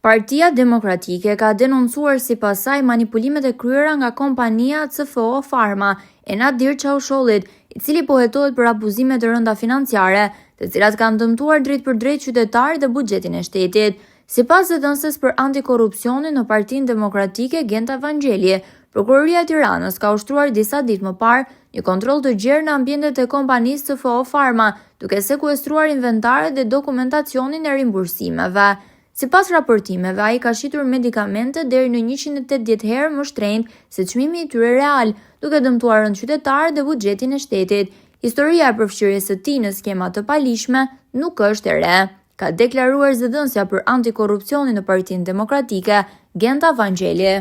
Partia Demokratike ka denoncuar sipas saj manipulimet e kryera nga kompania CFO Pharma e Nadir Çavushollit, i cili po hetohet për abuzime të rënda financiare, të cilat kanë dëmtuar drejt për drejt qytetarët dhe buxhetin e shtetit. Sipas dhënëses për antikorrupsionin në Partinë Demokratike Genta Vangjeli, Prokuroria e Tiranës ka ushtruar disa ditë më parë një kontroll të gjerë në ambientet e kompanisë CFO Pharma, duke sekuestruar inventaret dhe dokumentacionin e rimbursimeve. Sipas raportimeve, ai ka shitur medikamente deri në 180 herë më shtrenjtë se çmimi i tyre real, duke dëmtuar rënd qytetarët dhe buxhetin e shtetit. Historia e përfshirjes së tij në skema të palishme nuk është e re, ka deklaruar zëdhënësja për antikorrupsionin në Partinë Demokratike, Genta Vangjeli.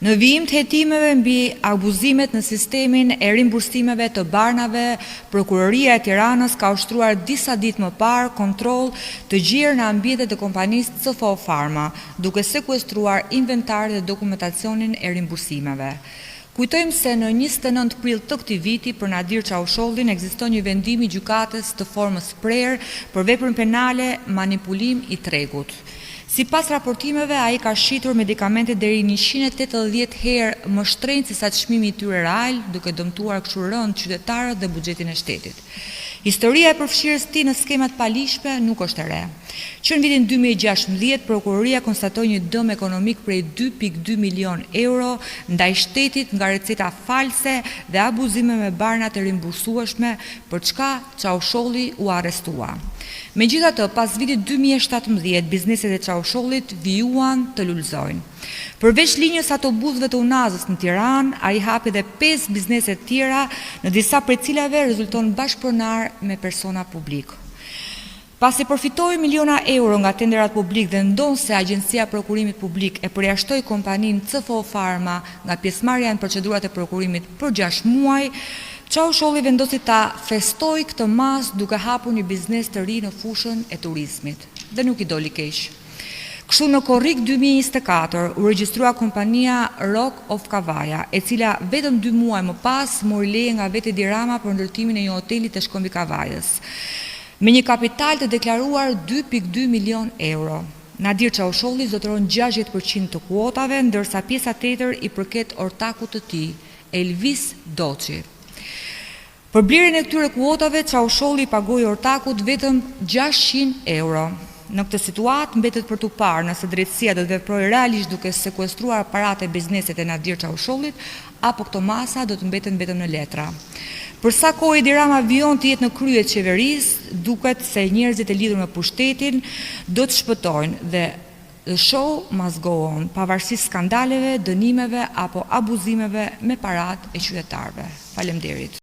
Në vijim të hetimeve mbi abuzimet në sistemin e rimbursimeve të barnave, Prokuroria e Tiranës ka ushtruar disa ditë më parë kontroll të gjerë në ambientet e kompanisë CFO Pharma, duke sekuestruar inventarin dhe dokumentacionin e rimbursimeve. Kujtojmë se në 29 prill të këtij viti për Nadir Çavushollin ekziston një vendim i gjykatës të formës prerë për veprën penale manipulim i tregut. Sipas raportimeve, ai ka shitur medikamente deri 180 herë më shtrenjtë se sa çmimi i tyre real, duke dëmtuar kështu rënd qytetarët dhe buxhetin e shtetit. Historia e përfshirjes së tij në skemat palishme nuk është e re. Që në vitin 2016, Prokuroria konstatoi një dëm ekonomik prej 2.2 milion euro ndaj shtetit nga receta false dhe abuzime me barna të rimbursueshme, për çka Çavusholli u arrestua. Megjithatë, pas vitit 2017, bizneset e Çavushollit vijuan të lulëzojnë. Përveç linjës autobusëve të Unazës në Tiranë, ai hapi edhe 5 biznese të tjera, në disa prej cilave rezulton bashkëpronar me persona publik. Pasi përfitoi miliona euro nga tenderat publik dhe ndonse Agjencia e Prokurimit Publik e përjashtoi kompaninë CFO Pharma nga pjesëmarrja në procedurat e prokurimit për 6 muaj, Çavusholli vendosi ta festojë këtë mas duke hapur një biznes të ri në fushën e turizmit. Dhe nuk i doli keq. Kështu në korrik 2024 u regjistrua kompania Rock of Kavaja, e cila vetëm 2 muaj më pas mori leje nga veti Edi Rama për ndërtimin e një hoteli të shkëmbi Kavajës, me një kapital të deklaruar 2.2 milion euro. Nadir Çavusholli zotëron 60% të kuotave, ndërsa pjesa tjetër i përket ortakut të tij, Elvis Doçi. Për blerjen e këtyre kuotave, Çavusholli pagoi ortakut vetëm 600 euro. Në këtë situatë mbetet për tu parë nëse drejtësia do të veprojë realisht duke sekuestruar paratë e bizneset e Nadir Çavushollit, apo këto masa do të mbeten vetëm në letra. Për sa kohë Edi Rama vijon të jetë në krye të qeverisë, duket se njerëzit e lidhur me pushtetin do të shpëtojnë dhe the show must go on, pavarësisht skandaleve, dënimeve apo abuzimeve me paratë e qytetarëve. Faleminderit.